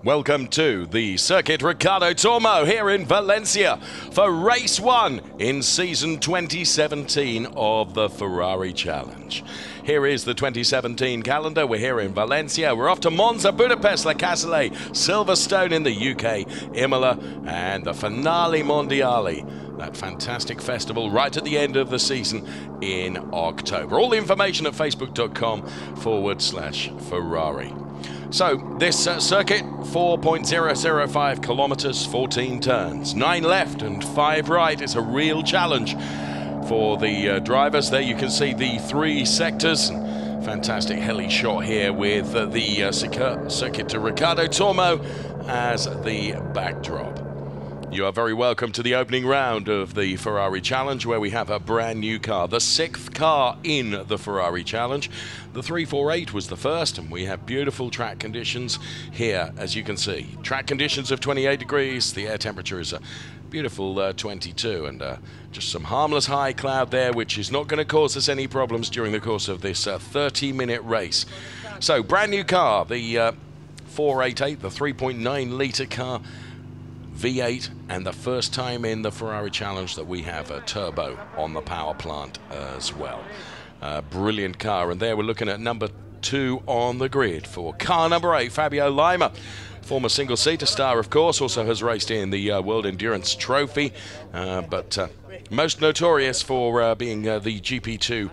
Welcome to the Circuit Ricardo Tormo here in Valencia for race 1 in season 2017 of the Ferrari Challenge. Here is the 2017 calendar. We're here in Valencia. We're off to Monza, Budapest, La Casale, Silverstone in the UK, Imola, and the Finale Mondiale. That fantastic festival right at the end of the season in October. All the information at facebook.com/Ferrari. So this circuit, 4.005 kilometers, 14 turns, 9 left and 5 right. Is a real challenge for the drivers. There you can see the 3 sectors. Fantastic heli shot here with the Circuit to Ricardo Tormo as the backdrop. You are very welcome to the opening round of the Ferrari Challenge, where we have a brand new car, the 6th car in the Ferrari Challenge. The 348 was the first, and we have beautiful track conditions here, as you can see. Track conditions of 28 degrees, the air temperature is a beautiful 22, and just some harmless high cloud there, which is not going to cause us any problems during the course of this 30-minute race. So, brand new car, the 488, the 3.9 litre car, V8, and the first time in the Ferrari Challenge that we have a turbo on the power plant as well. Brilliant car, and there we're looking at number 2 on the grid for car number 8, Fabio Lima. Former single-seater star, of course, also has raced in the World Endurance Trophy, but most notorious for being the GP2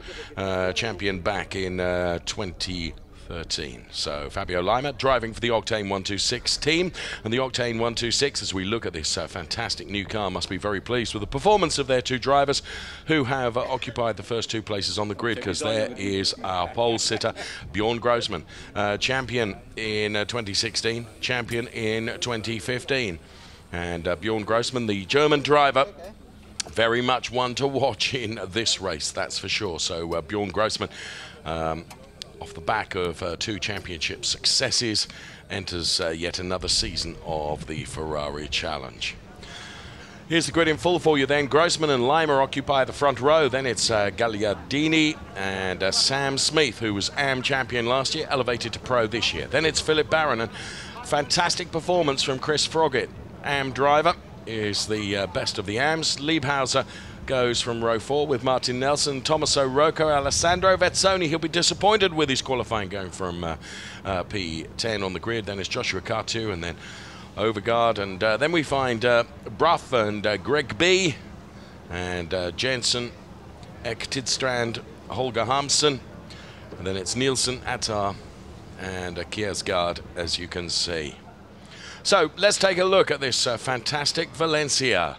champion back in 2013. So Fabio Lima driving for the Octane 126 team, and the Octane 126, as we look at this fantastic new car, must be very pleased with the performance of their 2 drivers who have occupied the first 2 places on the grid, because there is our pole sitter Bjorn Grossman, champion in 2016, champion in 2015, and Bjorn Grossman, the German driver, very much one to watch in this race, that's for sure. So Bjorn Grossman, off the back of 2 championship successes, enters yet another season of the Ferrari Challenge. Here's the grid in full for you then. Grossman and Lima occupy the front row. Then it's Gagliardini and Sam Smith, who was AM champion last year, elevated to pro this year. Then it's Philip Barron, and fantastic performance from Chris Froggatt. AM driver is the best of the AMs. Liebhauser goes from row 4 with Martin Nelson, Tommaso Rocco, Alessandro Vezzoni. He'll be disappointed with his qualifying, going from P10 on the grid. Then it's Joshua Cartu, and then Overgaard, and then we find Bruff and Greg B, and Jensen, Ektidstrand, Holger Hamsen, and then it's Nielsen, Attar, and Kiersgaard, as you can see. So let's take a look at this fantastic Valencia.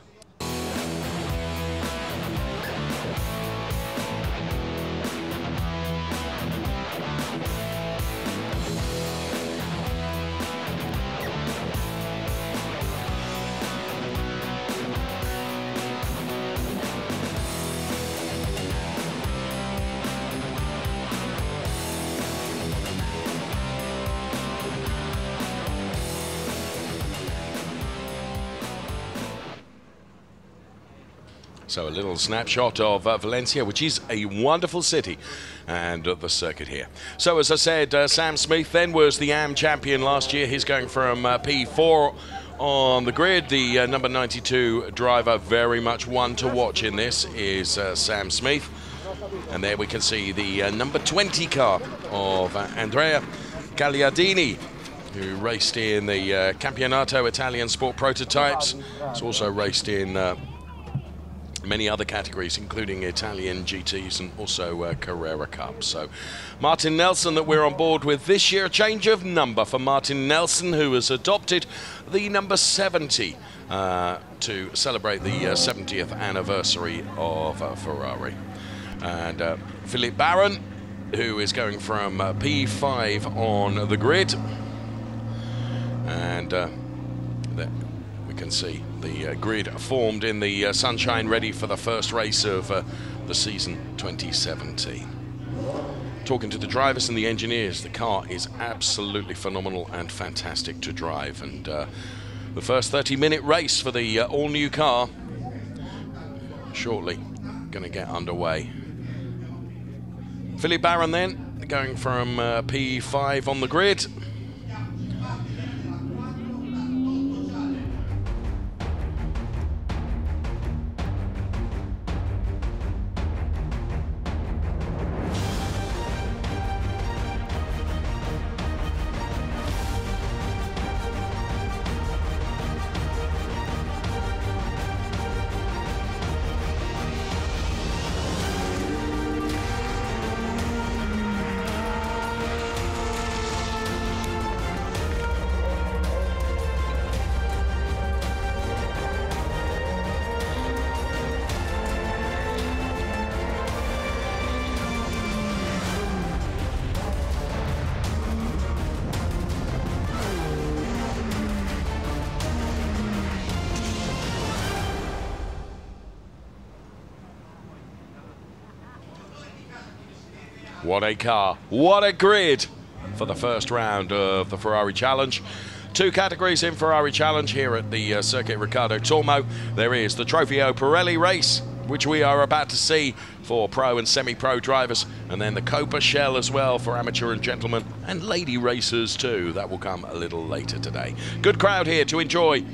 So a little snapshot of Valencia, which is a wonderful city, and the circuit here. So as I said, Sam Smith then was the AM champion last year. He's going from P4 on the grid. The number 92 driver, very much one to watch in this, is Sam Smith. And there we can see the number 20 car of Andrea Gagliardini, who raced in the Campionato Italian Sport Prototypes. He's also raced in many other categories, including Italian GTs and also Carrera Cup. So Martin Nelson that we're on board with this year. A change of number for Martin Nelson, who has adopted the number 70 to celebrate the 70th anniversary of Ferrari. And Philip Barron, who is going from P5 on the grid, and there we can see the grid formed in the sunshine, ready for the first race of the season 2017. Talking to the drivers and the engineers, the car is absolutely phenomenal and fantastic to drive, and the first 30-minute race for the all-new car shortly going to get underway. Philip Barron then going from P5 on the grid. What a car, what a grid for the first round of the Ferrari Challenge. Two categories in Ferrari Challenge here at the Circuit Riccardo Tormo. There is the Trofeo Pirelli race, which we are about to see for pro and semi-pro drivers, and then the Copa Shell as well for amateur and gentlemen, and lady racers too. That will come a little later today. Good crowd here to enjoy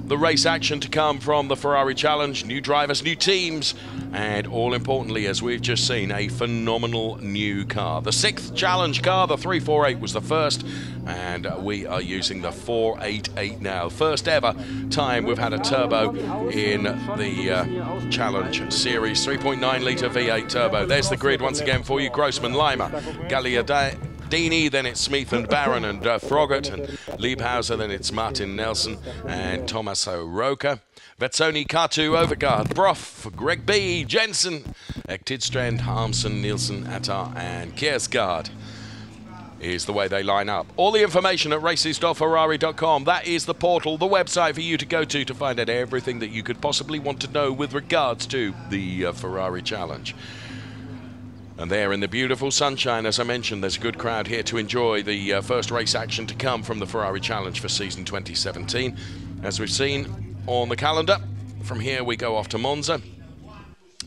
the race action to come from the Ferrari Challenge. New drivers, new teams, and all importantly, as we've just seen, a phenomenal new car. The 6th Challenge car, the 348 was the first, and we are using the 488 now. First ever time we've had a turbo in the Challenge Series. 3.9 litre V8 turbo. There's the grid once again for you. Grossman, Lima, Gagliardini, then it's Smith and Barron and Froggatt and Liebhauser, then it's Martin Nelson and Tommaso Roca. Vezzoni, Katu, Overgaard, Broff, Greg B, Jensen, Tidstrand, Harmsen, Nielsen, Attar and Kiersgaard is the way they line up. All the information at races.ferrari.com. That is the portal, the website for you to go to find out everything that you could possibly want to know with regards to the Ferrari Challenge. And there in the beautiful sunshine, as I mentioned, there's a good crowd here to enjoy the first race action to come from the Ferrari Challenge for season 2017. As we've seen on the calendar, from here we go off to Monza.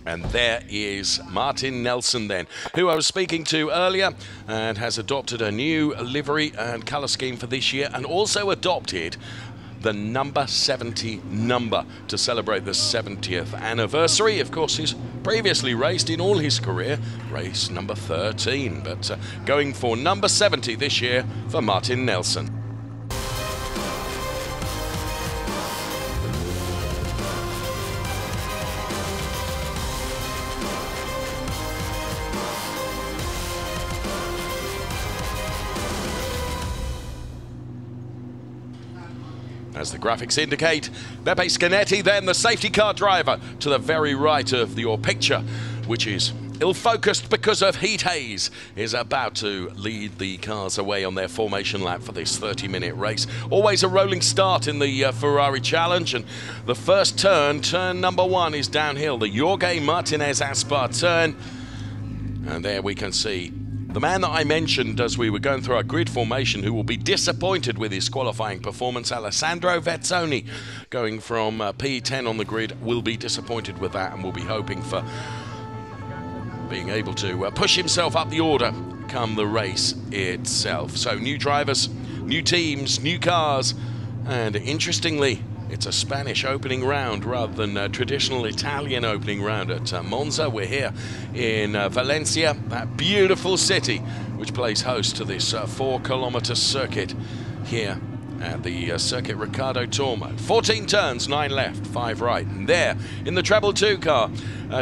And there is Martin Nelson then, who I was speaking to earlier and has adopted a new livery and colour scheme for this year, and also adopted the number 70 number to celebrate the 70th anniversary. Of course, he's previously raced in all his career, race number 13, but going for number 70 this year for Martin Nelson. As the graphics indicate, Beppe Scanetti, then the safety car driver to the very right of your picture, which is ill-focused because of heat haze, is about to lead the cars away on their formation lap for this 30-minute race. Always a rolling start in the Ferrari Challenge, and the first turn number 1, is downhill, the Jorge Martinez Aspar turn. And there we can see the man that I mentioned as we were going through our grid formation, who will be disappointed with his qualifying performance, Alessandro Vezzoni, going from P10 on the grid, will be disappointed with that and will be hoping for being able to push himself up the order come the race itself. So new drivers, new teams, new cars, and interestingly, it's a Spanish opening round rather than a traditional Italian opening round at Monza. We're here in Valencia, that beautiful city which plays host to this 4-kilometer circuit here at the Circuit Riccardo Tormo. 14 turns, 9 left, 5 right. And there, in the Treble 2 car,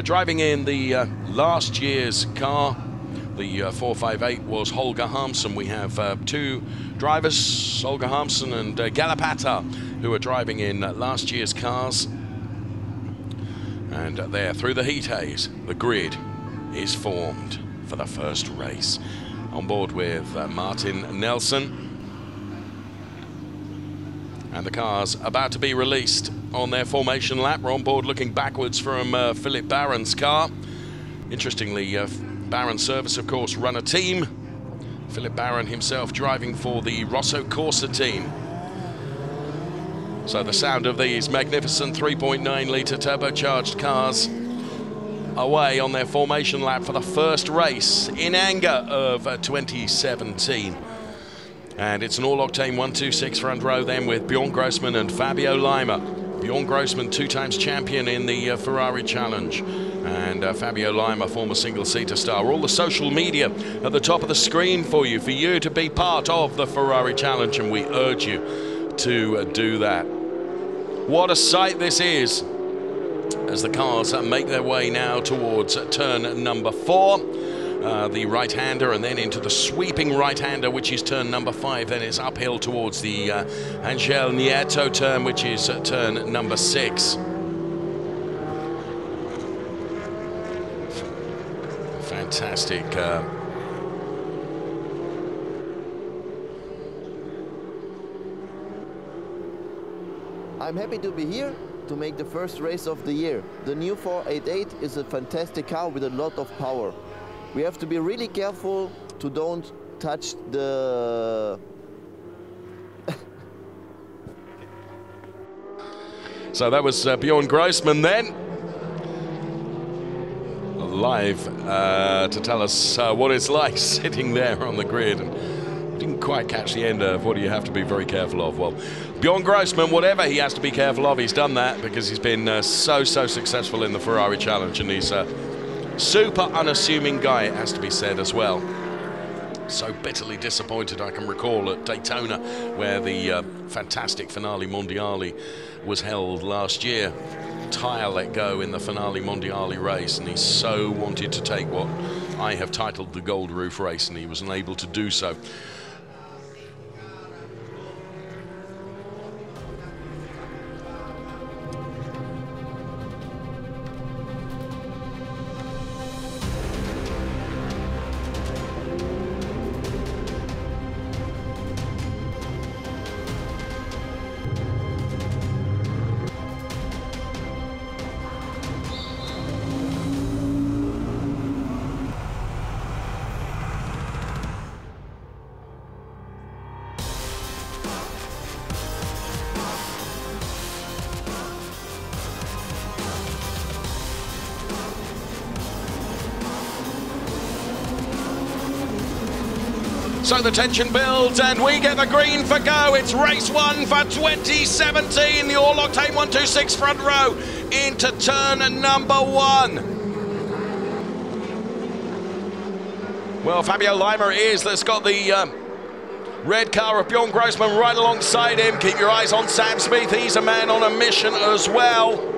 driving in the last year's car, the 458 was Holger Harmsen. We have 2 drivers, Holger Harmsen and Galapata, who are driving in last year's cars. And there, through the heat haze, the grid is formed for the first race. On board with Martin Nelson. And the cars about to be released on their formation lap. We're on board looking backwards from Philip Barron's car. Interestingly, Barron Service, of course, run a team. Philip Barron himself driving for the Rosso Corsa team. So the sound of these magnificent 3.9 litre turbocharged cars away on their formation lap for the first race in anger of 2017. And it's an all-octane 126 front row then with Bjorn Grossman and Fabio Lima. Bjorn Grossman, 2 times champion in the Ferrari Challenge, and Fabio Lima, former single-seater star. All the social media at the top of the screen for you to be part of the Ferrari Challenge, and we urge you to do that. What a sight this is as the cars make their way now towards turn number 4. The right-hander, and then into the sweeping right-hander, which is turn number 5. Then it's uphill towards the Angel Nieto turn, which is turn number 6. Fantastic. I'm happy to be here to make the first race of the year. The new 488 is a fantastic car with a lot of power. We have to be really careful to don't touch the... So that was Bjorn Grossman then, live to tell us what it's like sitting there on the grid. And didn't quite catch the end of what do you have to be very careful of. Well, Bjorn Grossman, whatever he has to be careful of, he's done that because he's been so successful in the Ferrari Challenge, and he's a super unassuming guy, it has to be said as well. So bitterly disappointed, I can recall at Daytona, where the fantastic Finale Mondiale was held last year. Tyre let go in the Finale Mondiale race, and he so wanted to take what I have titled the Gold Roof race, and he was unable to do so. So the tension builds and we get the green for go. It's race 1 for 2017. The all-octane 126 front row into turn number 1. Well, Fabio Lima is that's got the red car of Bjorn Grossman right alongside him. Keep your eyes on Sam Smith. He's a man on a mission as well.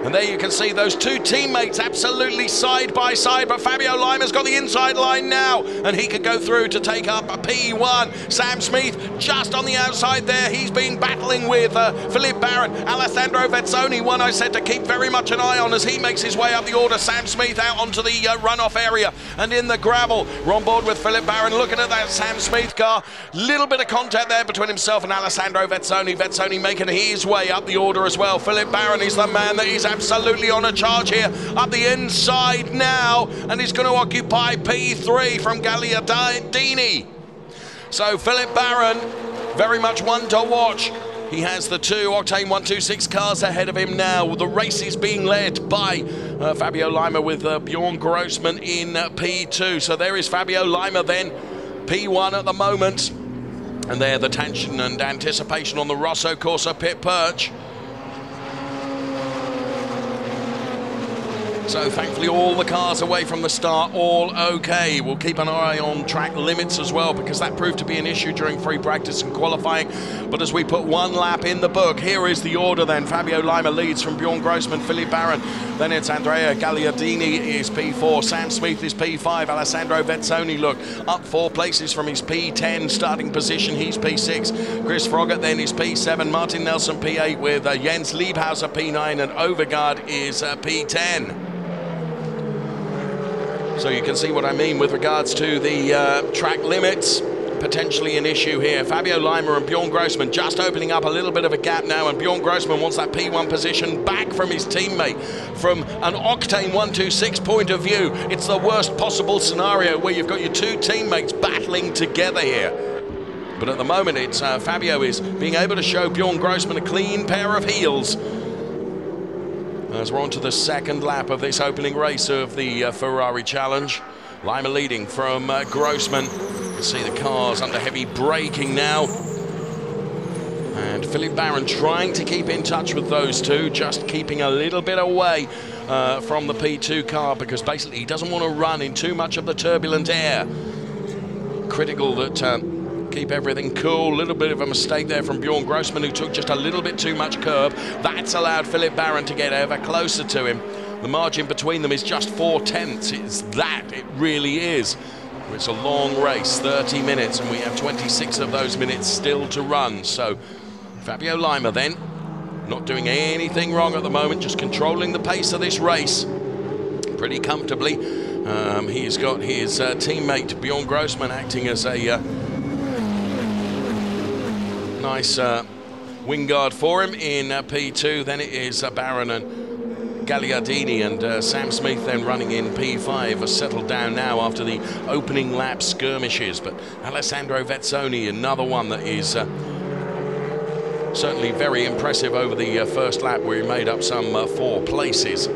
And there you can see those two teammates absolutely side by side, but Fabio Lima's got the inside line now, and he can go through to take up a P1. Sam Smith just on the outside there. He's been battling with Philippe Barron. Alessandro Vezzoni, one I said to keep very much an eye on as he makes his way up the order. Sam Smith out onto the runoff area and in the gravel. We're on board with Philippe Barron looking at that Sam Smith car. Little bit of contact there between himself and Alessandro Vezzoni. Vezzoni making his way up the order as well. Philippe Barron is the man that is absolutely on a charge here up the inside now, and he's going to occupy P3 from Gagliardini. So Philippe Barron, very much one to watch. He has the two octane 126 cars ahead of him now. The race is being led by Fabio Lima with Bjorn Grossman in P2. So there is Fabio Lima then, P1 at the moment. And there the tension and anticipation on the Rosso Corsa pit perch. So thankfully all the cars away from the start, all okay. We'll keep an eye on track limits as well, because that proved to be an issue during free practice and qualifying. But as we put one lap in the book, here is the order then. Fabio Lima leads from Bjorn Grossman, Philippe Barron. Then it's Andrea Gagliardini is P4, Sam Smith is P5, Alessandro Vezzoni, look, up 4 places from his P10 starting position, he's P6. Chris Froggatt then is P7, Martin Nelson P8 with Jens Liebhauser P9, and Overgaard is P10. So you can see what I mean with regards to the track limits. Potentially an issue here. Fabio Lima and Bjorn Grossman just opening up a little bit of a gap now, and Bjorn Grossman wants that P1 position back from his teammate. From an octane 126 point of view, it's the worst possible scenario where you've got your two teammates battling together here. But at the moment, it's Fabio is being able to show Bjorn Grossman a clean pair of heels. As we're on to the second lap of this opening race of the Ferrari Challenge. Lima leading from Grossman. You can see the cars under heavy braking now. And Philippe Barron trying to keep in touch with those two, just keeping a little bit away from the P2 car, because basically he doesn't want to run in too much of the turbulent air. Critical that keep everything cool. A little bit of a mistake there from Bjorn Grossman, who took just a little bit too much curb. That's allowed Philippe Barron to get ever closer to him. The margin between them is just 4/10. It's that, it really is. It's a long race, 30 minutes, and we have 26 of those minutes still to run. So Fabio Lima then, not doing anything wrong at the moment, just controlling the pace of this race pretty comfortably. He's got his teammate Bjorn Grossman acting as a nice wing guard for him in P2. Then it is Barron and Gagliardini and Sam Smith then running in P5 are settled down now after the opening lap skirmishes. But Alessandro Vezzoni, another one that is certainly very impressive over the first lap, where he made up some 4 places.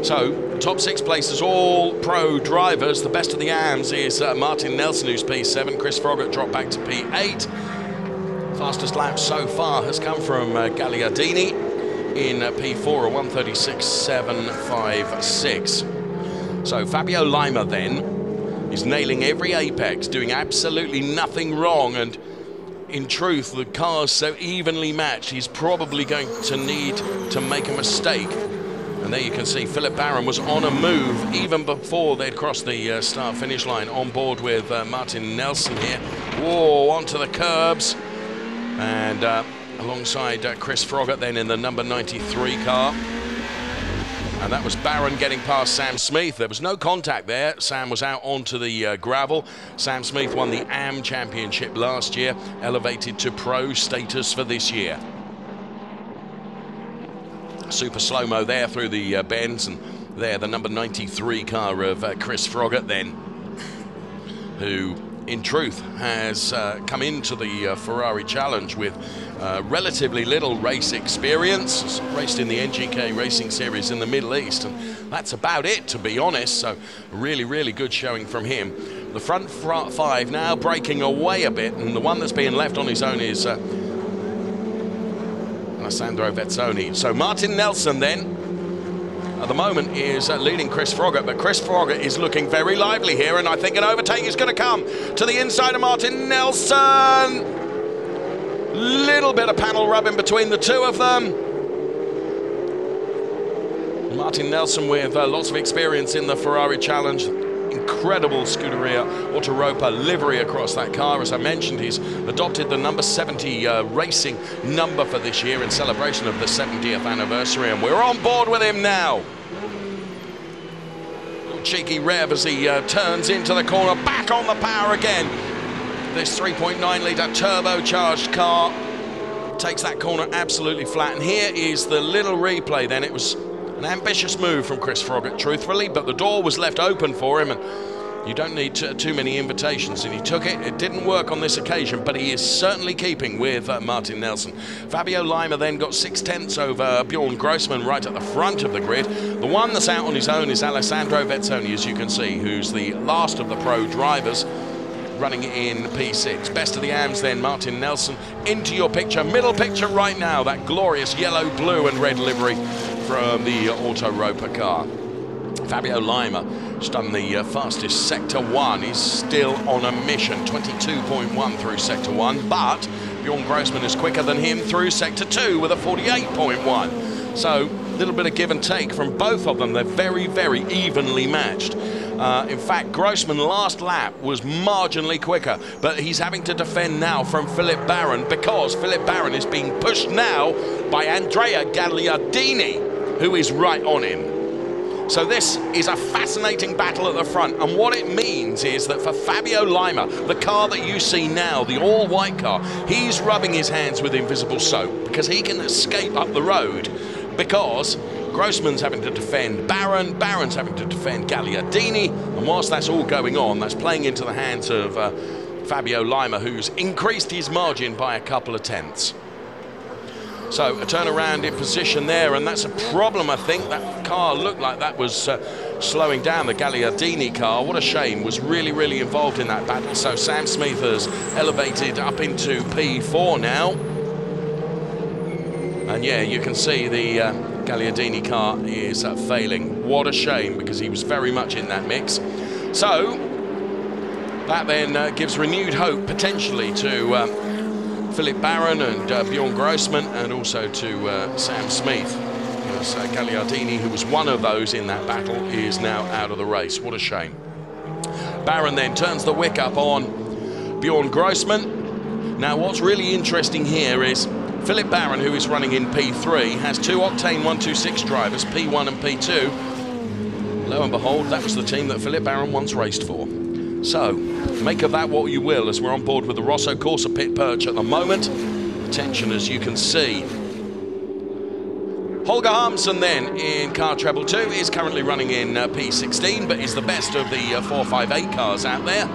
So, top 6 places, all pro drivers. The best of the AMs is Martin Nelson, who's P7. Chris Froggatt dropped back to P8. Fastest lap so far has come from Gagliardini in P4, a 1:36.756. So Fabio Lima then is nailing every apex, doing absolutely nothing wrong, and in truth, the car's so evenly matched, he's probably going to need to make a mistake. And there you can see Philip Barron was on a move even before they'd crossed the start-finish line, on board with Martin Nelson here. Whoa, onto the curbs. And alongside Chris Froggatt then in the number 93 car. And that was Barron getting past Sam Smith. There was no contact there. Sam was out onto the gravel. Sam Smith won the AM Championship last year, elevated to pro status for this year. Super slow-mo there through the bends, and there the number 93 car of Chris Froggatt then, who in truth has come into the Ferrari Challenge with relatively little race experience. Raced in the NGK Racing Series in the Middle East, and that's about it, to be honest. So really good showing from him. The front 5 now breaking away a bit, and the one that's being left on his own is Alessandro Vezzoni. So Martin Nelson then, at the moment, is leading Chris Froggatt, but Chris Froggatt is looking very lively here, and I think an overtake is going to come to the inside of Martin Nelson. Little bit of panel rubbing between the two of them. Martin Nelson with lots of experience in the Ferrari Challenge. Incredible Scuderia Autoropa livery across that car. As I mentioned, he's adopted the number 70 racing number for this year in celebration of the 70th anniversary, and we're on board with him now. Little cheeky rev as he turns into the corner, back on the power again. This 3.9-litre turbocharged car takes that corner absolutely flat, and here is the little replay then. It was an ambitious move from Chris Froggatt, truthfully, but the door was left open for him, and you don't need too many invitations, and he took it. It didn't work on this occasion, but he is certainly keeping with Martin Nelson. Fabio Lima then got 6/10 over Bjorn Grossman right at the front of the grid. The one that's out on his own is Alessandro Vezzoni, as you can see, who's the last of the pro drivers, running in P6. Best of the AMs then, Martin Nelson into your picture, middle picture right now, that glorious yellow, blue and red livery from the Autoropa car. Fabio Lima has done the fastest Sector 1. He's still on a mission, 22.1 through Sector 1, but Bjorn Grossman is quicker than him through Sector 2 with a 48.1. So a little bit of give and take from both of them. They're very evenly matched. In fact, Grossman last lap was marginally quicker, but he's having to defend now from Philip Barron, because Philip Barron is being pushed now by Andrea Gagliardini, who is right on him. So this is a fascinating battle at the front, and what it means is that for Fabio Lima, the car that you see now, the all-white car, he's rubbing his hands with invisible soap because he can escape up the road, because Grossman's having to defend Barron, Barron's having to defend Gagliardini, and whilst that's all going on, that's playing into the hands of Fabio Lima, who's increased his margin by a couple of tenths. So a turnaround in position there, and that's a problem, I think. That car looked like that was slowing down the Gagliardini car. What a shame, was really involved in that battle. So Sam Smith has elevated up into P4 now. And yeah, you can see the Gagliardini car is failing. What a shame, because he was very much in that mix. So that then gives renewed hope potentially to Philip Barron and Bjorn Grossman, and also to Sam Smith, because Gagliardini, who was one of those in that battle, is now out of the race. What a shame. Barron then turns the wick up on Bjorn Grossman. Now what's really interesting here is Philip Barron, who is running in P3, has 2 Octane 126 drivers, P1 and P2. Lo and behold, that was the team that Philip Barron once raced for. So, make of that what you will, as we're on board with the Rosso Corsa pit perch at the moment. The tension, as you can see, Holger Harmsen then in car treble 2 is currently running in P16, but is the best of the 458 cars out there.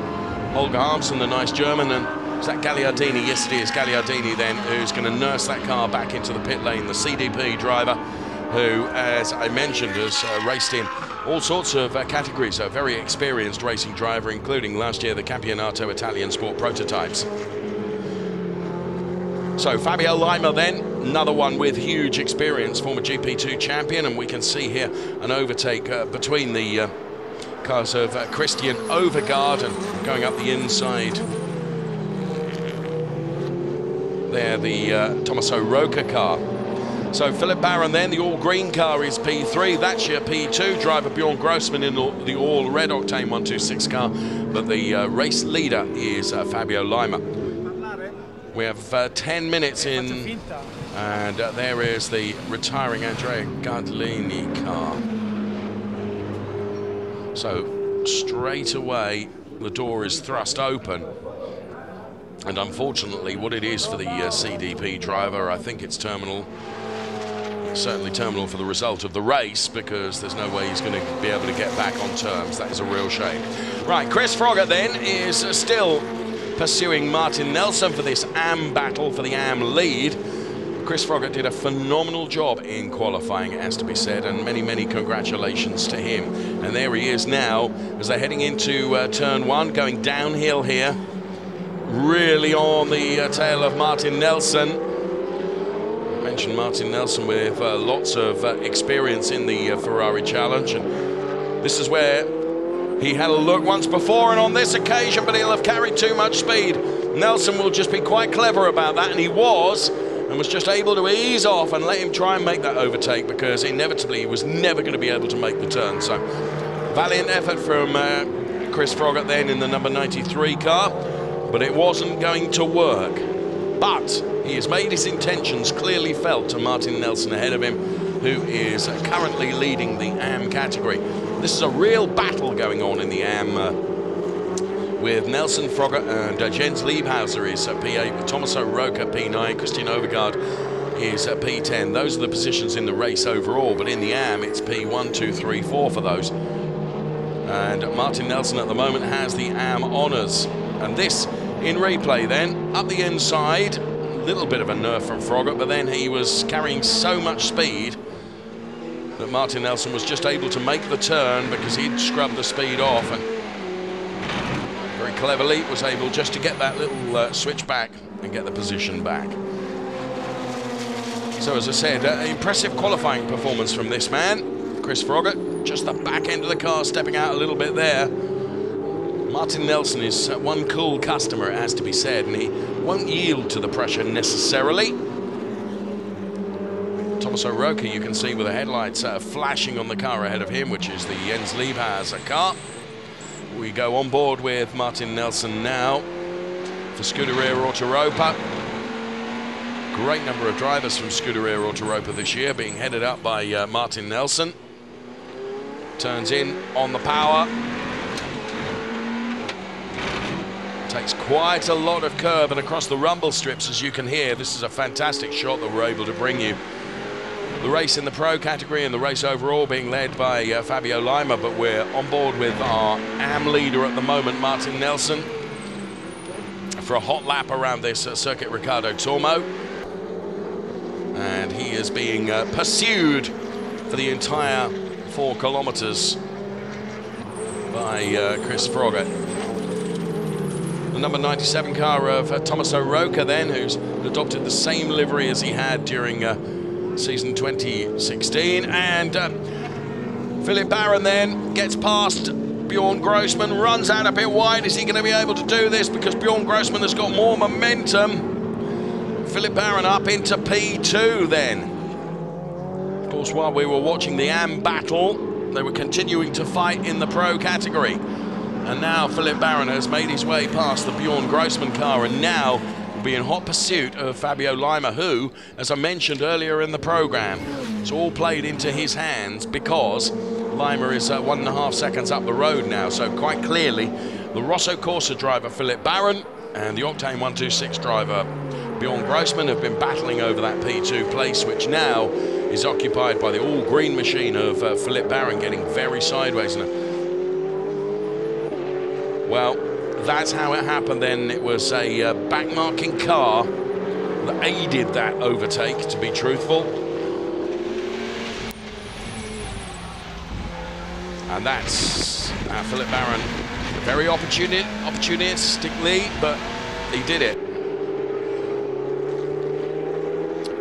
Holger Harmsen, the nice German, and is that Gagliardini? Yes, it is Gagliardini then, who's going to nurse that car back into the pit lane. The CDP driver, who, as I mentioned, has raced in all sorts of categories. A very experienced racing driver, including last year the Campionato Italian Sport Prototypes. So Fabio Lima then, another one with huge experience, former GP2 champion, and we can see here an overtake between the cars of Christian Overgaard, and going up the inside there, the Tommaso Roca car. So Philip Barron then, the all-green car is P3, that's your P2, driver Bjorn Grossman in the all-red octane 126 car, but the race leader is Fabio Lima. We have 10 minutes in, and there is the retiring Andrea Gardlini car. So straight away the door is thrust open, and unfortunately what it is for the CDP driver, I think it's terminal. Certainly terminal for the result of the race, because there's no way he's going to be able to get back on terms. That is a real shame. Right, Chris Froggatt then is still pursuing Martin Nelson for this AM battle for the AM lead. Chris Froggatt did a phenomenal job in qualifying, it has to be said, and many, many congratulations to him. And there he is now as they're heading into turn 1, going downhill here, really on the tail of Martin Nelson. I mentioned Martin Nelson with lots of experience in the Ferrari Challenge, and this is where he had a look once before, and on this occasion, but he'll have carried too much speed. Nelson will just be quite clever about that, and he was just able to ease off and let him try and make that overtake, because inevitably he was never going to be able to make the turn. So valiant effort from Chris Froggatt then in the number 93 car, but it wasn't going to work. But he has made his intentions clearly felt to Martin Nelson ahead of him, who is currently leading the AM category. This is a real battle going on in the AM with Nelson, Froggatt and Jens Liebhauser is P8, with Tommaso Roca P9, Christian Overgaard is P10. Those are the positions in the race overall, but in the AM it's P1, 2, 3, 4 for those. And Martin Nelson at the moment has the AM honours. And this in replay then, up the inside, a little bit of a nerve from Froggatt, but then he was carrying so much speed that Martin Nelson was just able to make the turn because he'd scrubbed the speed off, and very cleverly was able just to get that little switch back and get the position back. So as I said, impressive qualifying performance from this man, Chris Froggatt. Just the back end of the car stepping out a little bit there. Martin Nelson is one cool customer, it has to be said, and he won't yield to the pressure necessarily. Tommaso Roca, you can see with the headlights flashing on the car ahead of him, which is the Jens Liebhauser car. We go on board with Martin Nelson now for Scuderia Autoropa. Great number of drivers from Scuderia Autoropa this year, being headed up by Martin Nelson. Turns in on the power. Takes quite a lot of curve and across the rumble strips, as you can hear. This is a fantastic shot that we're able to bring you. The race in the pro category and the race overall being led by Fabio Lima, but we're on board with our AM leader at the moment, Martin Nelson, for a hot lap around this Circuit Ricardo Tormo. And he is being pursued for the entire 4 kilometers by Chris Froggatt. The number 97 car of Tommaso Roca then, who's adopted the same livery as he had during season 2016, and Philip Barron then gets past Bjorn Grossman, runs out a bit wide. Is he going to be able to do this? Because Bjorn Grossman has got more momentum. Philip Barron up into P2 then. Of course, while we were watching the AM battle, they were continuing to fight in the pro category. And now Philip Barron has made his way past the Bjorn Grossman car, and now will be in hot pursuit of Fabio Lima, who, as I mentioned earlier in the program, it's all played into his hands because Lima is 1.5 seconds up the road now. So quite clearly, the Rosso Corsa driver Philip Barron and the Octane 126 driver Bjorn Grossman have been battling over that P2 place, which now is occupied by the all-green machine of Philippe Barron, getting very sideways now. Well, that's how it happened then. It was a back-marking car that aided that overtake, to be truthful. And that's Philippe Barron. A very opportunistic lead, but he did it.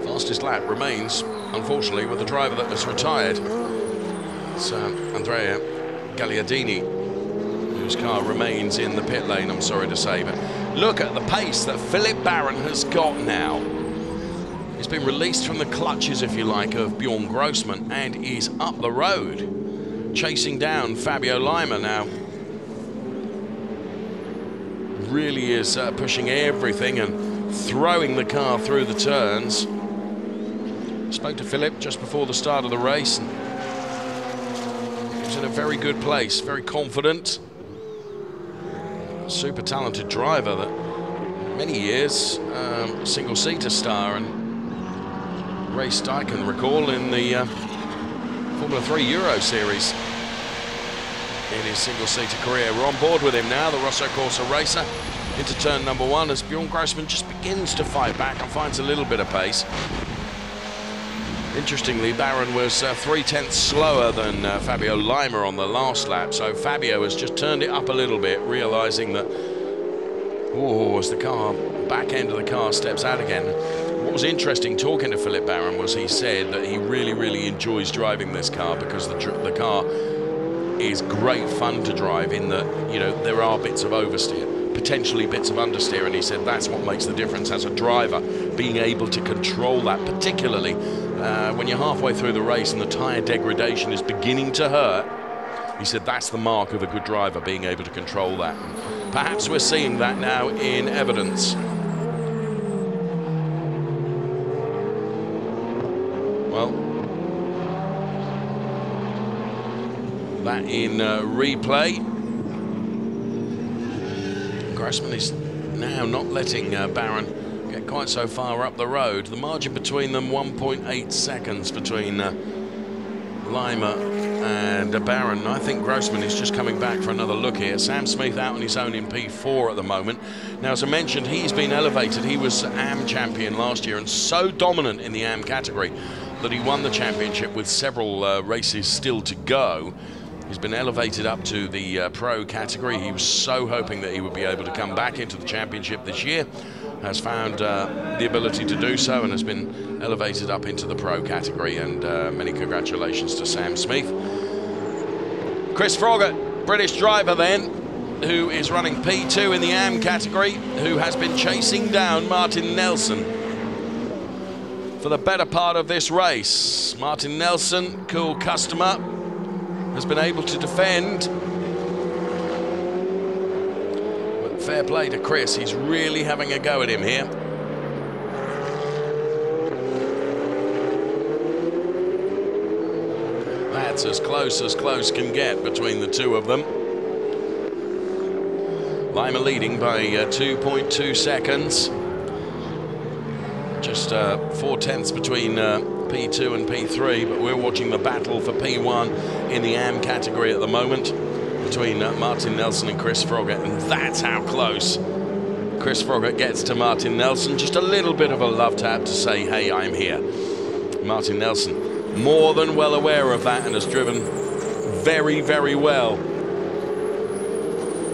Fastest lap remains, unfortunately, with the driver that was retired. It's Andrea Gagliardini, whose car remains in the pit lane, I'm sorry to say. But look at the pace that Philippe Barron has got now. He's been released from the clutches, if you like, of Bjorn Grossman and is up the road, chasing down Fabio Lima now. Really is pushing everything and throwing the car through the turns. Spoke to Philip just before the start of the race. He's in a very good place, very confident. Super talented driver that many years, single-seater star, and raced, I can recall, in the Formula 3 Euro Series in his single-seater career. We're on board with him now, the Rosso Corsa racer, into turn number 1 as Bjorn Grossman just begins to fight back and finds a little bit of pace. Interestingly, Barron was 0.3 slower than Fabio Lima on the last lap, so Fabio has just turned it up a little bit, realising that, as the back end of the car steps out again. What was interesting talking to Philippe Barron was he said that he really, really enjoys driving this car because the car is great fun to drive in that, you know, there are bits of oversteer, potentially bits of understeer, and he said that's what makes the difference as a driver, being able to control that, particularly when you're halfway through the race and the tyre degradation is beginning to hurt. He said that's the mark of a good driver, being able to control that. And perhaps we're seeing that now in evidence. Well, that in replay. Grossman is now not letting Barron get quite so far up the road. The margin between them, 1.8 seconds between Lima and Barron. I think Grossman is just coming back for another look here. Sam Smith out on his own in P4 at the moment. Now, as I mentioned, he's been elevated. He was AM champion last year and so dominant in the AM category that he won the championship with several races still to go. He's been elevated up to the pro category. He was so hoping that he would be able to come back into the championship this year. Has found the ability to do so and has been elevated up into the pro category. And many congratulations to Sam Smith. Chris Froggatt, British driver then, who is running P2 in the AM category, who has been chasing down Martin Nelson for the better part of this race. Martin Nelson, cool customer, has been able to defend. But fair play to Chris, he's really having a go at him here. That's as close can get between the two of them. Lima leading by 2.2 seconds. Just 0.4 between P2 and P3, but we're watching the battle for P1 in the AM category at the moment between Martin Nelson and Chris Froggatt, and that's how close Chris Froggatt gets to Martin Nelson. Just a little bit of a love tap to say, hey, I'm here. Martin Nelson, more than well aware of that and has driven very, very well.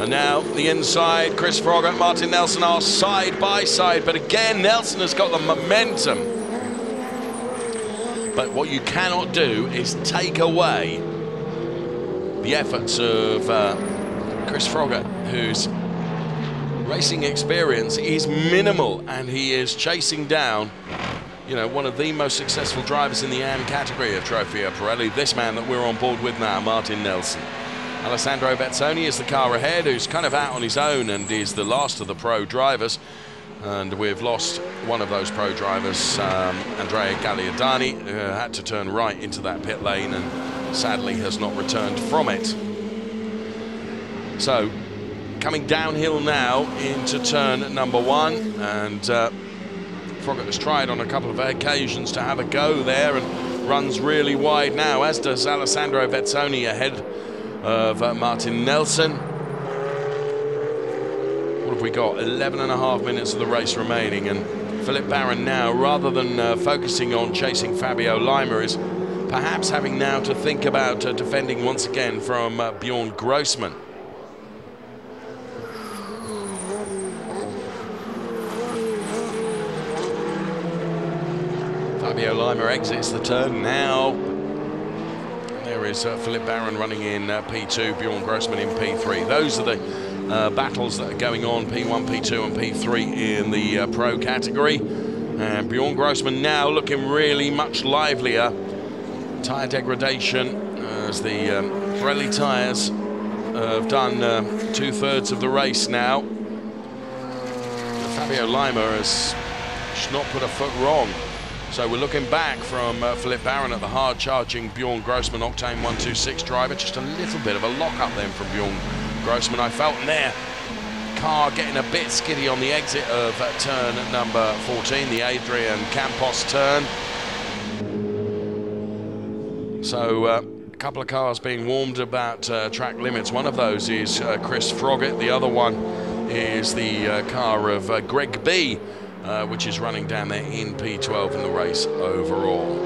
And now the inside, Chris Froggatt, Martin Nelson are side by side, but again, Nelson has got the momentum. But what you cannot do is take away the efforts of Chris Froggatt, whose racing experience is minimal, and he is chasing down, you know, one of the most successful drivers in the AM category of Trofeo Pirelli, this man that we're on board with now, Martin Nelson. Alessandro Bezzoni is the car ahead, who's kind of out on his own and is the last of the pro drivers. And we've lost one of those pro drivers, Andrea Gagliardini, who had to turn right into that pit lane and sadly has not returned from it. So, coming downhill now into turn number 1, and Froggatt has tried on a couple of occasions to have a go there and runs really wide now, as does Alessandro Vezzoni ahead of Martin Nelson. What have we got? 11.5 minutes of the race remaining, and Philip Barron now, rather than focusing on chasing Fabio Lima, is perhaps having now to think about defending once again from Bjorn Grossman. Fabio Lima exits the turn now. There is Philip Barron running in P2, Bjorn Grossman in P3. Those are the battles that are going on, P1, P2 and P3 in the pro category. And Bjorn Grossman now looking really much livelier. Tyre degradation as the Pirelli tyres have done 2/3 of the race now. Fabio Lima has just not put a foot wrong. So we're looking back from Philip Barron at the hard-charging Bjorn Grossman Octane 126 driver. Just a little bit of a lock-up then from Bjorn Grossman, I felt in there. Car getting a bit skiddy on the exit of turn number 14, the Adrian Campos turn. So a couple of cars being warmed about track limits. One of those is Chris Froggatt. The other one is the car of Greg B, which is running down there in P12 in the race overall.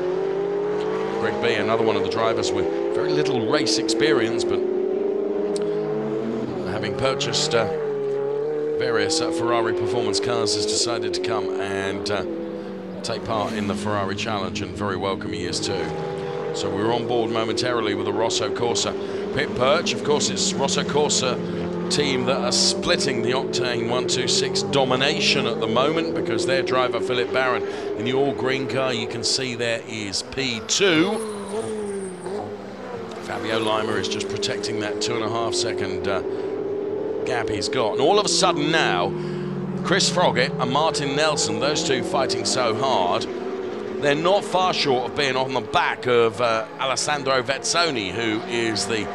Greg B, another one of the drivers with very little race experience, but having purchased various Ferrari performance cars, has decided to come and take part in the Ferrari Challenge, and very welcome he is too. So we're on board momentarily with the Rosso Corsa pit perch. Of course, it's Rosso Corsa team that are splitting the Octane 126 domination at the moment, because their driver Philip Barron in the all-green car, you can see there, is P2. Fabio Lima is just protecting that 2.5 second gap he's got. And all of a sudden now, Chris Froggatt and Martin Nelson, those two fighting so hard, they're not far short of being on the back of Alessandro Vezzoni, who is the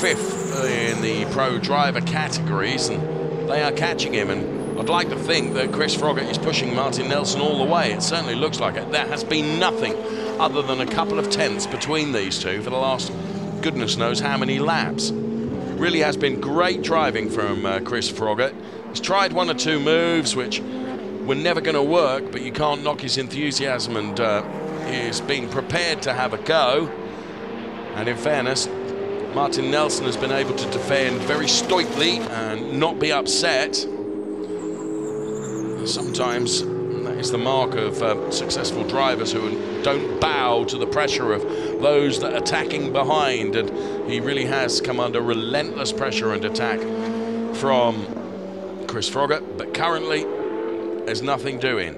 5th in the pro driver categories, and they are catching him. And I'd like to think that Chris Froggatt is pushing Martin Nelson all the way. It certainly looks like it. There has been nothing other than a couple of tenths between these two for the last goodness knows how many laps. Really has been great driving from Chris Froggatt. He's tried one or two moves which were never going to work, but you can't knock his enthusiasm, and he's been prepared to have a go. And in fairness, Martin Nelson has been able to defend very stoically and not be upset. Sometimes that is the mark of successful drivers, who don't bow to the pressure of those that are attacking behind, and he really has come under relentless pressure and attack from Chris Froggatt, but currently there's nothing doing.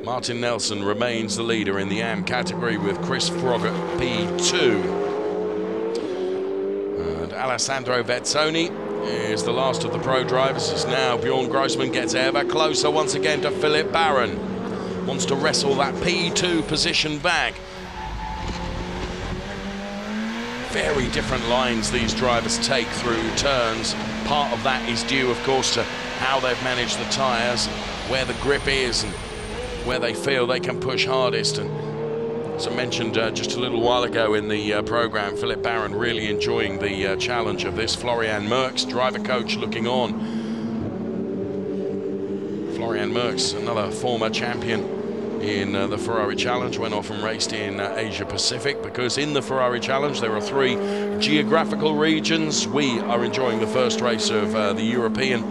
Martin Nelson remains the leader in the AM category with Chris Froggatt P2. And Alessandro Vezzoni is the last of the pro drivers, as now Bjorn Grossman gets ever closer once again to Philip Barron. Wants to wrestle that P2 position back. Very different lines these drivers take through turns. Part of that is due, of course, to how they've managed the tyres, where the grip is, and where they feel they can push hardest. And as I mentioned just a little while ago in the programme, Philip Barron really enjoying the challenge of this. Florian Merckx, driver coach, looking on. Florian Merckx, another former champion in the Ferrari Challenge, went off and raced in Asia Pacific, because in the Ferrari Challenge there are 3 geographical regions. We are enjoying the first race of the European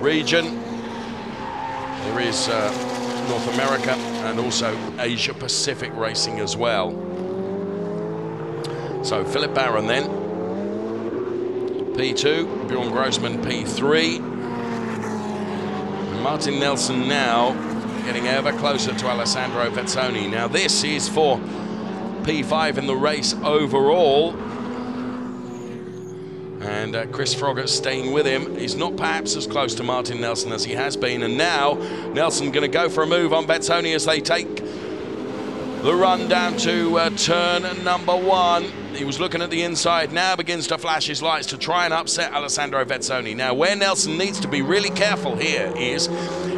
region. There is North America and also Asia Pacific racing as well. So Philip Barron then, P2, Bjorn Grossman P3. And Martin Nelson now getting ever closer to Alessandro Vezzoni. Now this is for P5 in the race overall. And Chris Froggatt staying with him. He's not perhaps as close to Martin Nelson as he has been. And now Nelson going to go for a move on Vezzoni as they take the run down to turn number 1. He was looking at the inside, now begins to flash his lights to try and upset Alessandro Vezzoni. Now where Nelson needs to be really careful here is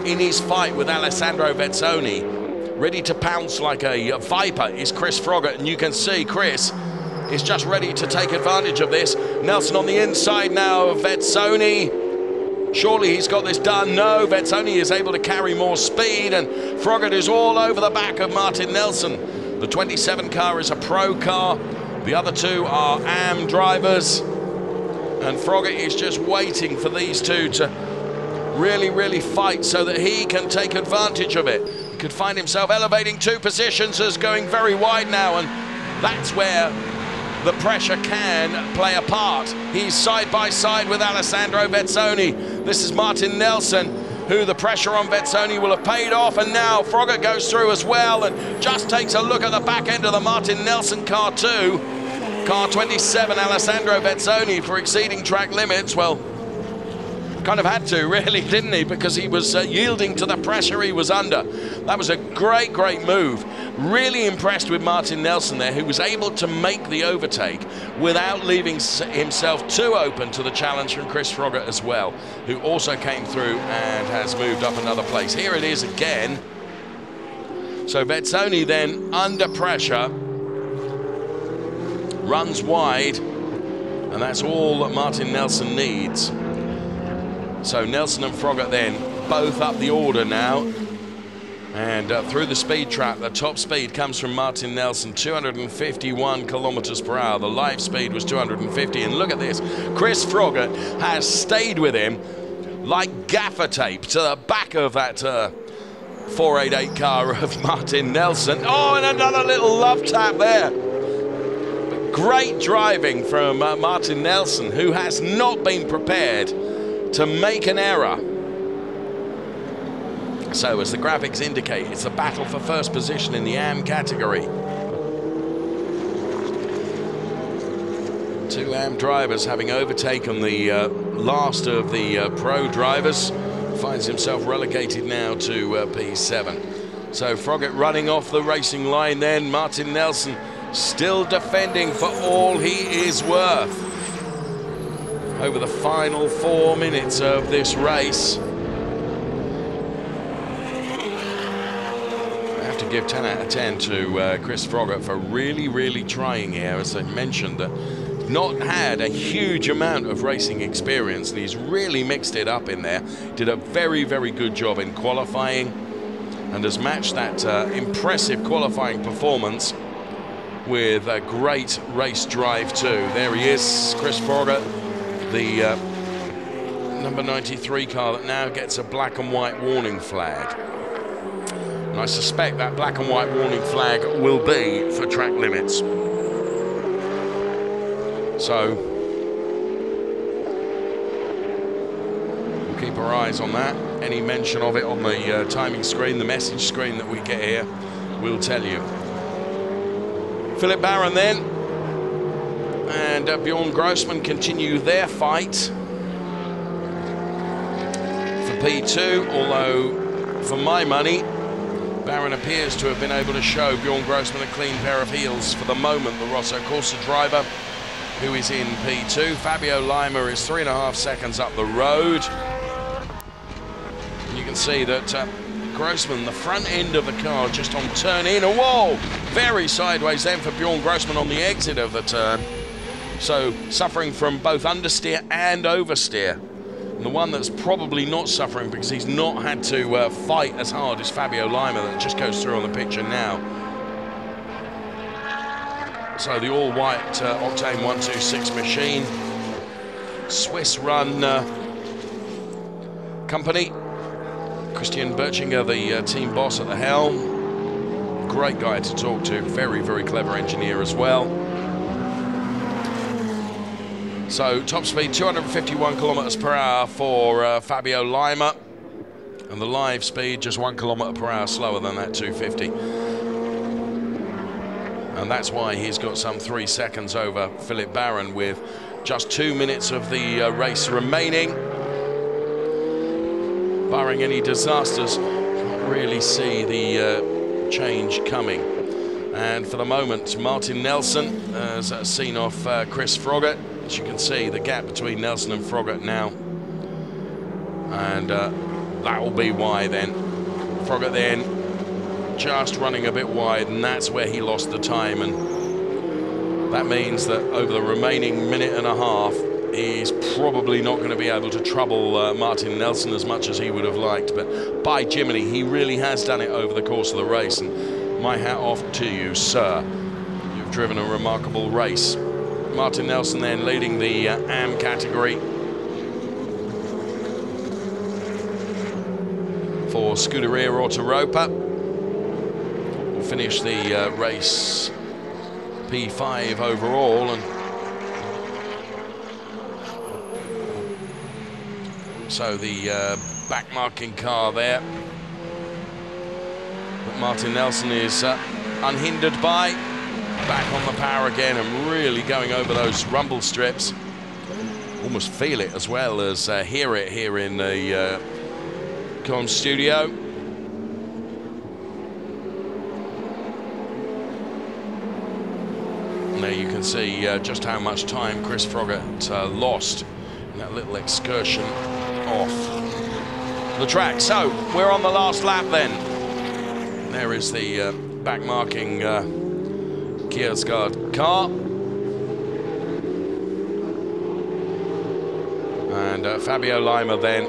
in his fight with Alessandro Vezzoni. Ready to pounce like a viper is Chris Froggatt, and you can see Chris is just ready to take advantage of this. Nelson on the inside now of Vezzoni. Surely he's got this done. No, Vezzoni is able to carry more speed, and Froggatt is all over the back of Martin Nelson. The 27 car is a pro car. The other two are AM drivers, and Froggatt is just waiting for these two to really fight so that he can take advantage of it. He could find himself elevating 2 positions as going very wide now, and that's where the pressure can play a part. He's side by side with Alessandro Vezzoni. This is Martin Nelson, who the pressure on Vezzoni will have paid off, and now Froggatt goes through as well and just takes a look at the back end of the Martin Nelson car too. Car 27, Alessandro Vezzoni, for exceeding track limits. Well, kind of had to, really, didn't he? Because he was yielding to the pressure he was under. That was a great move. Really impressed with Martin Nelson there, who was able to make the overtake without leaving himself too open to the challenge from Chris Froggatt as well, who also came through and has moved up another place. Here it is again. So Vezzoni then, under pressure, runs wide, and that's all that Martin Nelson needs. So Nelson and Froggatt then both up the order now. And through the speed trap, the top speed comes from Martin Nelson, 251 kilometers per hour. The live speed was 250. And look at this, Chris Froggatt has stayed with him like gaffer tape to the back of that 488 car of Martin Nelson. Oh, and another little love tap there. But great driving from Martin Nelson, who has not been prepared to make an error. So as the graphics indicate, it's a battle for first position in the AM category. 2 AM drivers having overtaken the last of the pro drivers. Finds himself relegated now to P7. So Froggatt running off the racing line then. Martin Nelson still defending for all he is worth over the final 4 minutes of this race. Give 10 out of 10 to Chris Froggatt for really trying here. As I mentioned, that not had a huge amount of racing experience, and he's really mixed it up in there. Did a very good job in qualifying, and has matched that impressive qualifying performance with a great race drive too. There he is, Chris Froggatt, the number 93 car that now gets a black and white warning flag. And I suspect that black and white warning flag will be for track limits. So we'll keep our eyes on that. Any mention of it on the timing screen, the message screen that we get here, we'll tell you. Philip Barron then and Bjorn Grossman continue their fight for P2, although for my money, Barron appears to have been able to show Bjorn Grossman a clean pair of heels for the moment, the Rosso Corsa driver, who is in P2. Fabio Lima is 3.5 seconds up the road. And you can see that Grossman, the front end of the car just on turn in. Whoa! Very sideways then for Bjorn Grossman on the exit of the turn. So suffering from both understeer and oversteer. And the one that's probably not suffering because he's not had to fight as hard as Fabio Lima, that just goes through on the picture now. So the all-white Octane 126 machine, Swiss run company. Christian Birchinger, the team boss at the helm. Great guy to talk to, very clever engineer as well. So top speed 251 kilometers per hour for Fabio Lima, and the live speed just 1 kilometer per hour slower than that 250. And that's why he's got some 3 seconds over Philip Barron with just 2 minutes of the race remaining. Barring any disasters, can't really see the change coming. And for the moment, Martin Nelson has seen off Chris Froggatt. As you can see, the gap between Nelson and Froggatt now. And That will be why then. Froggatt then just running a bit wide, and that's where he lost the time, and that means that over the remaining minute and a half, he's probably not going to be able to trouble Martin Nelson as much as he would have liked. But by Jiminy, he really has done it over the course of the race, and my hat off to you, sir. You've driven a remarkable race. Martin Nelson then leading the AM category for Scuderia Autoropa. Will finish the race P5 overall, and so the back-marking car there that Martin Nelson is unhindered by, back on the power again and really going over those rumble strips. Almost feel it as well as hear it here in the Com studio. And there you can see just how much time Chris Froggatt lost in that little excursion off the track. So we're on the last lap then. There is the back-marking Kiersgaard car. And Fabio Lima then,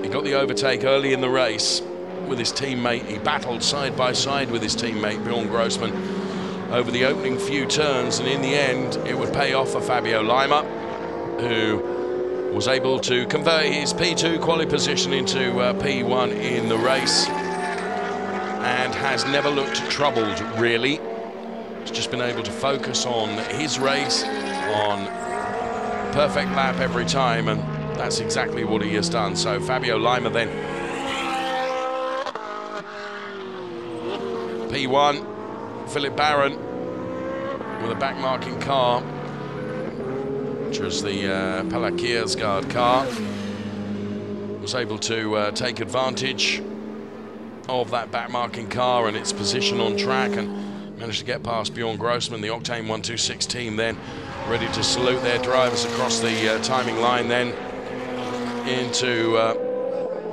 he got the overtake early in the race with his teammate. He battled side by side with his teammate Bjorn Grossman over the opening few turns, and in the end it would pay off for Fabio Lima, who was able to convert his P2 quali position into P1 in the race, and has never looked troubled really. He's just been able to focus on his race, on perfect lap every time, and that's exactly what he has done. So Fabio Lima then P1, Philip Barron with a back-marking car, which was the Pella Kiersgaard car, was able to take advantage of that back-marking car and its position on track, and managed to get past Bjorn Grossman. The Octane 126 team then ready to salute their drivers across the timing line then into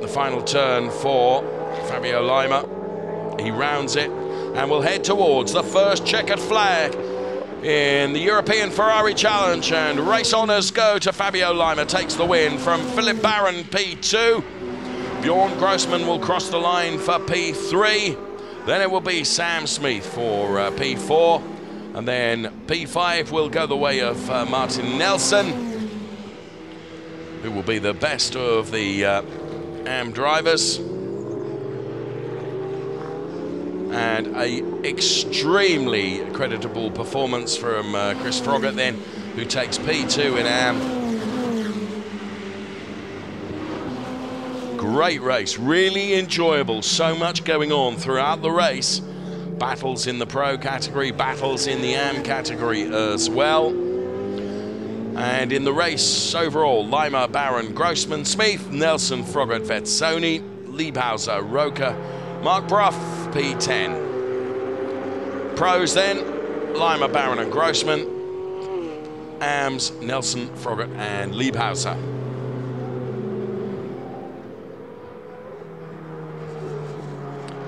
the final turn for Fabio Lima. He rounds it and will head towards the first checkered flag in the European Ferrari Challenge, and race honours go to Fabio Lima. Takes the win from Philip Barron, P2. Bjorn Grossman will cross the line for P3. Then it will be Sam Smith for P4. And then P5 will go the way of Martin Nelson, who will be the best of the AM drivers. And a extremely creditable performance from Chris Froggatt then, who takes P2 in AM. Great race, really enjoyable, so much going on throughout the race. Battles in the pro category, battles in the AM category as well. And in the race overall, Lima, Barron, Grossman, Smith, Nelson, Froggatt, Vetsoni, Liebhauser, Roca, Mark Bruff, P10. Pros then, Lima, Barron and Grossman. AMs, Nelson, Froggatt and Liebhauser.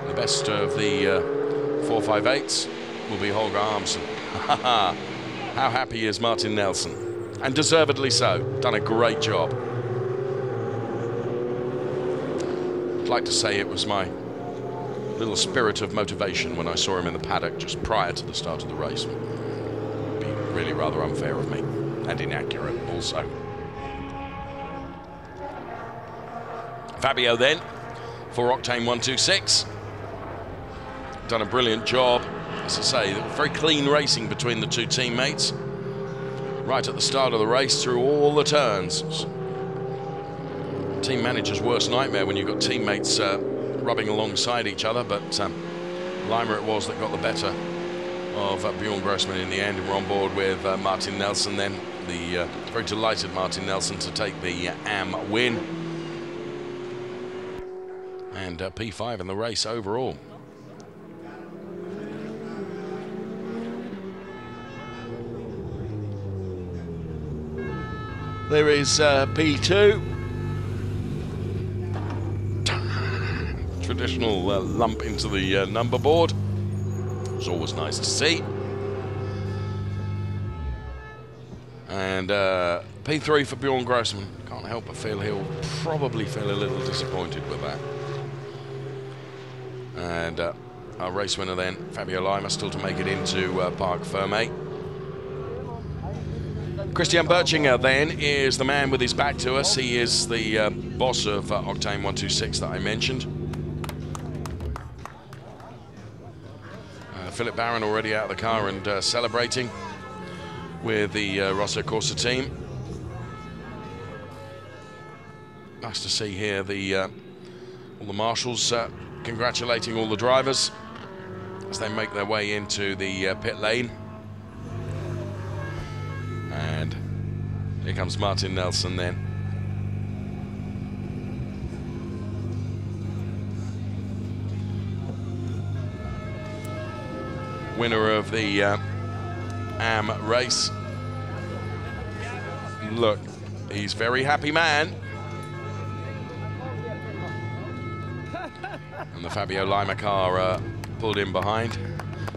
The best of the 458s will be Holger Armsen. How happy is Martin Nelson? And deservedly so. Done a great job. I'd like to say it was my little spirit of motivation when I saw him in the paddock just prior to the start of the race. It'd be really rather unfair of me, and inaccurate also. Fabio then for Octane 126. Done a brilliant job. As I say, very clean racing between the two teammates. Right at the start of the race, through all the turns. Team manager's worst nightmare when you've got teammates rubbing alongside each other, but Lima it was that got the better of Bjorn Grossman in the end, and we're on board with Martin Nelson then. The very delighted Martin Nelson to take the AM win. And P5 in the race overall. There is P2. additional lump into the number board. It's always nice to see. And P3 for Bjorn Grossman. Can't help but feel he'll probably feel a little disappointed with that. And our race winner then, Fabio Lima, still to make it into Parc Fermé. Christian Berchinger then is the man with his back to us. He is the boss of Octane 126 that I mentioned. Philip Barron already out of the car and celebrating with the Rosso Corsa team. Nice to see here all the marshals congratulating all the drivers as they make their way into the pit lane. And here comes Martin Nelson then. Winner of the AM race. Look, he's a very happy man. And the Fabio Lima car pulled in behind.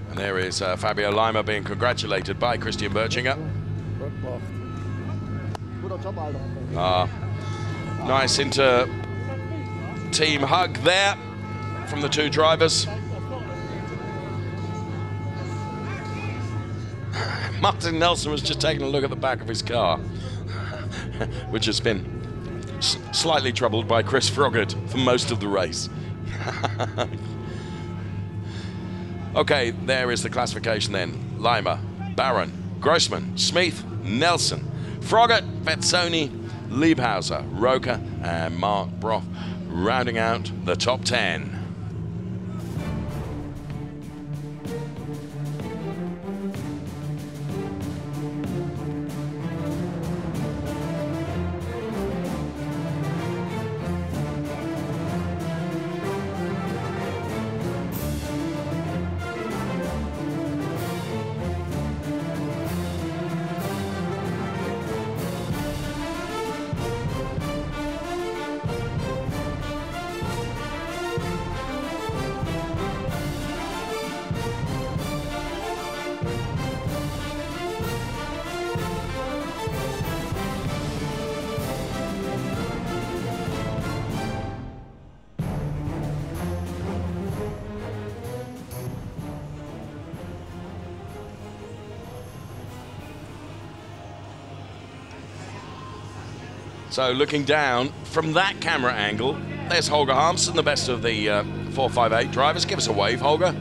And there is Fabio Lima being congratulated by Christian Berchinger. Nice inter-team hug there from the two drivers. Martin Nelson was just taking a look at the back of his car, which has been slightly troubled by Chris Froggatt for most of the race. Okay, there is the classification then. Lima, Barron, Grossman, Smith, Nelson, Froggatt, Vezzoni, Liebhauser, Roca, and Mark Brough rounding out the top 10. So looking down from that camera angle, there's Holger Harmsen, the best of the 458 drivers. Give us a wave, Holger.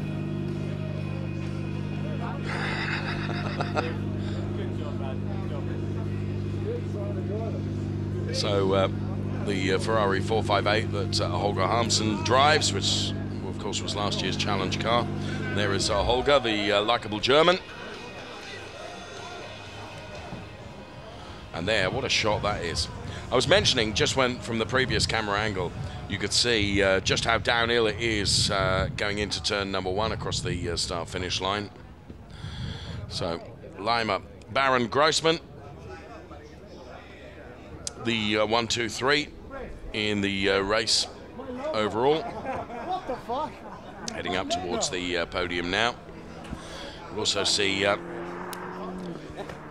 So the Ferrari 458 that Holger Harmsen drives, which of course was last year's challenge car. There is Holger, the likable German. And there, what a shot that is. I was mentioning just when from the previous camera angle, you could see just how downhill it is going into turn number 1 across the start-finish line. So Lima, Barron, Grossman, the 1, 2, 3 in the race overall. What the fuck? Heading up towards the podium now. We'll also see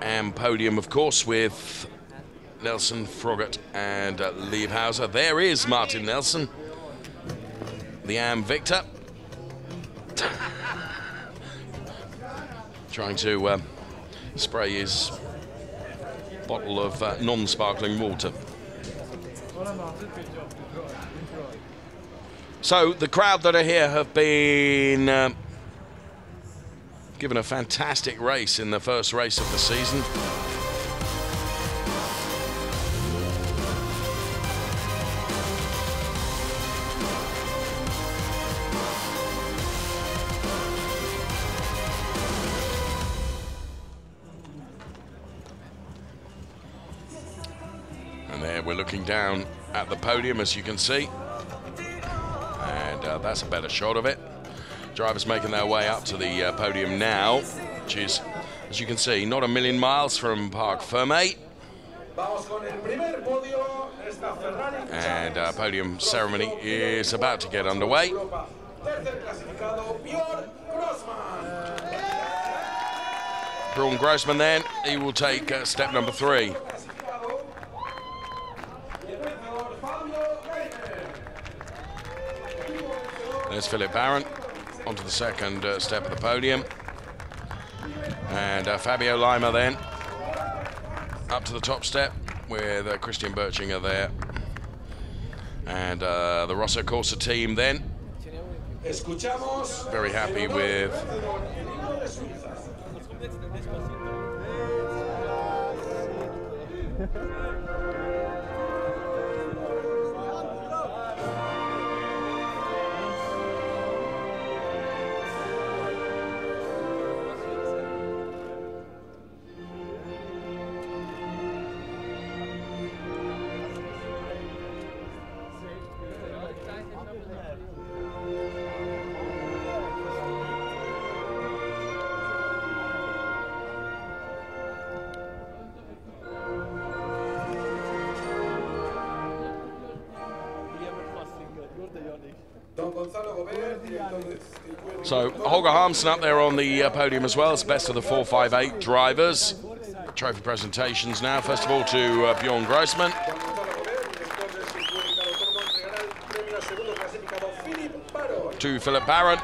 AM podium, of course, with Nelson, Froggatt, and Liebhauser. There is Martin Nelson, the AM victor. Trying to spray his bottle of non-sparkling water. So the crowd that are here have been given a fantastic race in the first race of the season. And there we're looking down at the podium, as you can see. And that's a better shot of it. Drivers making their way up to the podium now, which is, as you can see, not a million miles from Parc Fermé. And podium ceremony is about to get underway. Bjorn Grossman then, he will take step number 3. There's Philip Barron onto the second step of the podium. And Fabio Lima then up to the top step with Christian Birchinger there. And the Rosso Corsa team then very happy with So Holger Harmsen up there on the podium as well. It's best of the 458 drivers. Trophy presentations now. First of all to Bjorn Grossman. To Philip Barron.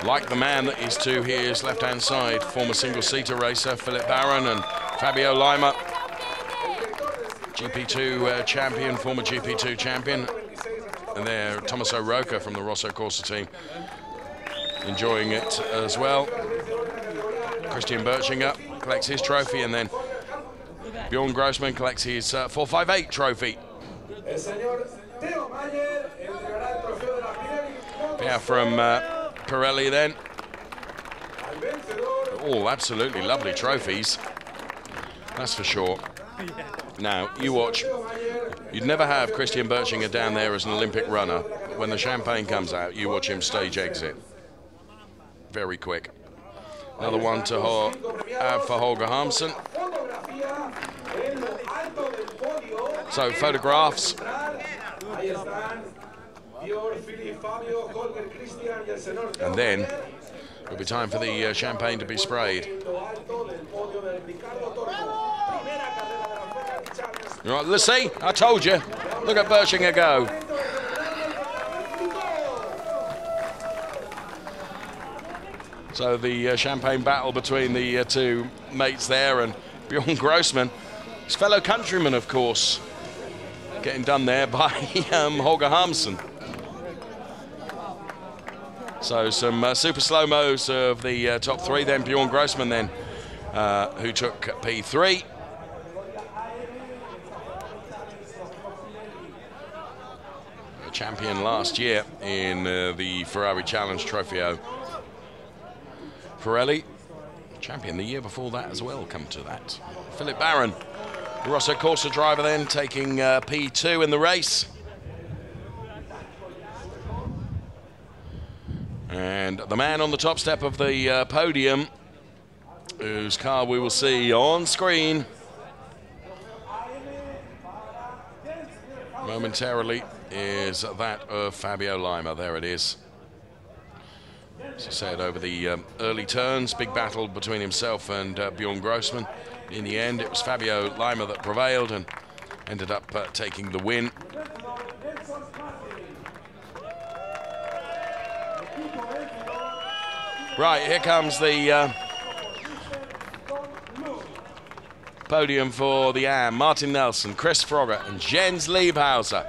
Like the man that is to his left-hand side, former single-seater racer Philip Barron, and Fabio Lima, GP2 champion, former GP2 champion. And there, Tommaso Rocca from the Rosso Corsa team, enjoying it as well. Christian Birchinger collects his trophy, and then Bjorn Grossman collects his 458 trophy. Yeah, from Pirelli then. All absolutely lovely trophies, that's for sure. Now, you watch. You'd never have Christian Birchinger down there as an Olympic runner. When the champagne comes out, you watch him stage exit. Very quick. Another one to for Holger Harmsen. So, photographs. And then it'll be time for the champagne to be sprayed. Right, let's see. I told you. Look at Birchinger go. So the champagne battle between the two mates there, and Bjorn Grossman, his fellow countryman, of course, getting done there by Holger Harmsen. So some super slow-mos of the top 3. Then Bjorn Grossman then, who took P3. Champion last year in the Ferrari Challenge Trofeo Pirelli. Champion the year before that as well, come to that. Philip Barron, the Rosso Corsa driver then, taking P2 in the race. And the man on the top step of the podium, whose car we will see on screen momentarily, is that of Fabio Lima. There it is. As I said, over the early turns, big battle between himself and Bjorn Grossman. In the end, it was Fabio Lima that prevailed and ended up taking the win. Right, here comes the podium for the AM. Martin Nelson, Chris Frogger and Jens Liebhauser.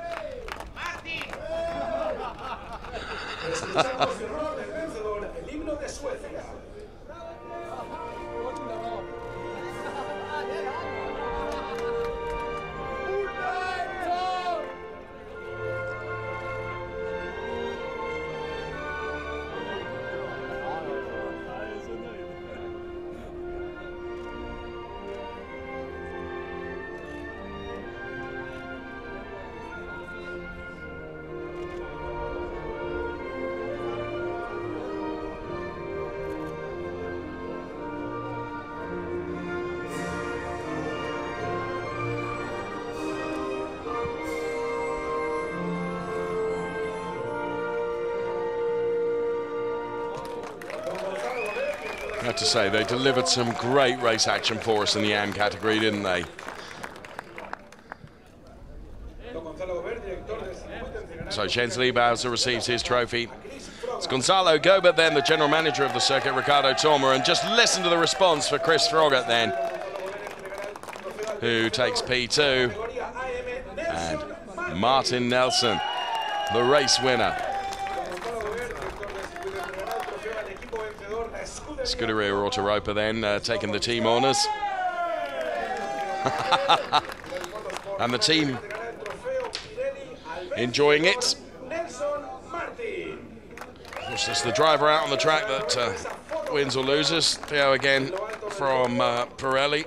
have to say, they delivered some great race action for us in the AM category, didn't they? So Jens Liebhauser receives his trophy. It's Gonzalo Gobert then, the general manager of the circuit, Ricardo Torma, and just listen to the response for Chris Froggatt then, who takes P2, and Martin Nelson, the race winner. Scuderia Autoropa then taking the team honours. And the team enjoying it. Of course, it's the driver out on the track that wins or loses. Theo again from Pirelli.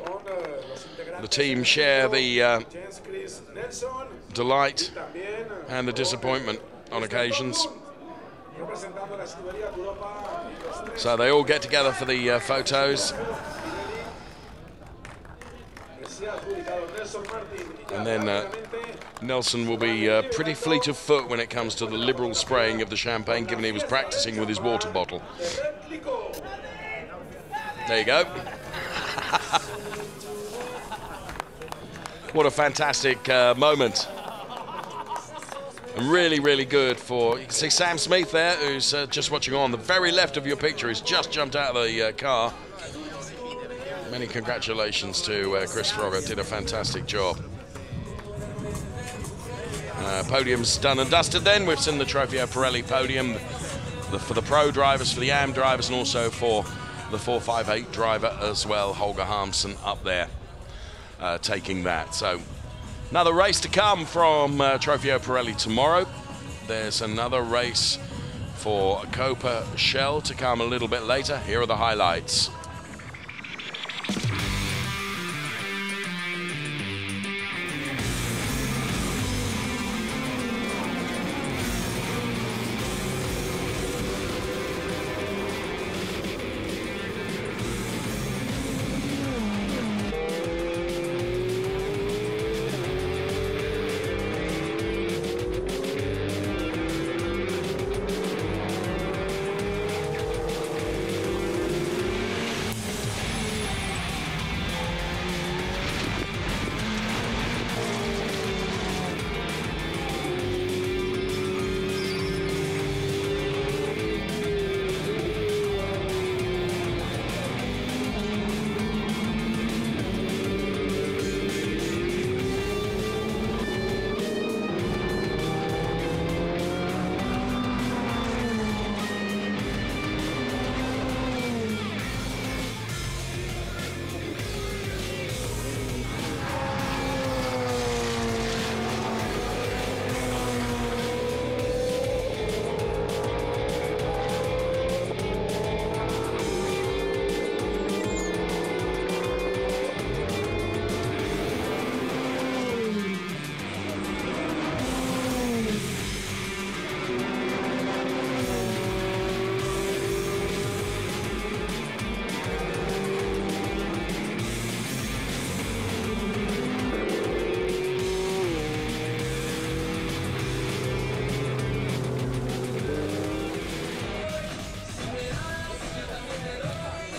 The team share the delight and the disappointment on occasions. So they all get together for the photos. And then Nelson will be pretty fleet of foot when it comes to the liberal spraying of the champagne, given he was practicing with his water bottle. There you go. What a fantastic moment. And really, really good for... You can see Sam Smith there, who's just watching on the very left of your picture. He's just jumped out of the car. Many congratulations to Chris Froggatt. Did a fantastic job. Podium's done and dusted then. We've seen the Trofeo Pirelli podium for the pro drivers, for the AM drivers, and also for the 458 driver as well, Holger Harmsen up there taking that. So another race to come from Trofeo Pirelli tomorrow. There's another race for Copa Shell to come a little bit later. Here are the highlights.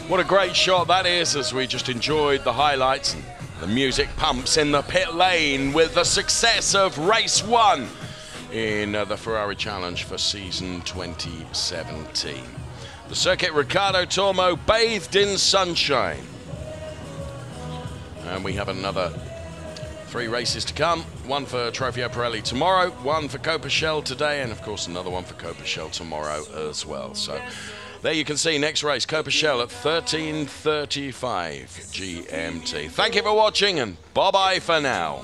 What a great shot that is, as we just enjoyed the highlights. And the music pumps in the pit lane with the success of race 1 in the Ferrari Challenge for season 2017. The circuit, Ricardo Tormo, bathed in sunshine. And we have another 3 races to come. One for Trofeo Pirelli tomorrow, one for Copa Shell today, and of course another one for Copa Shell tomorrow as well. So there you can see next race, Copa Shell at 13:35 GMT. Thank you for watching, and bye-bye for now.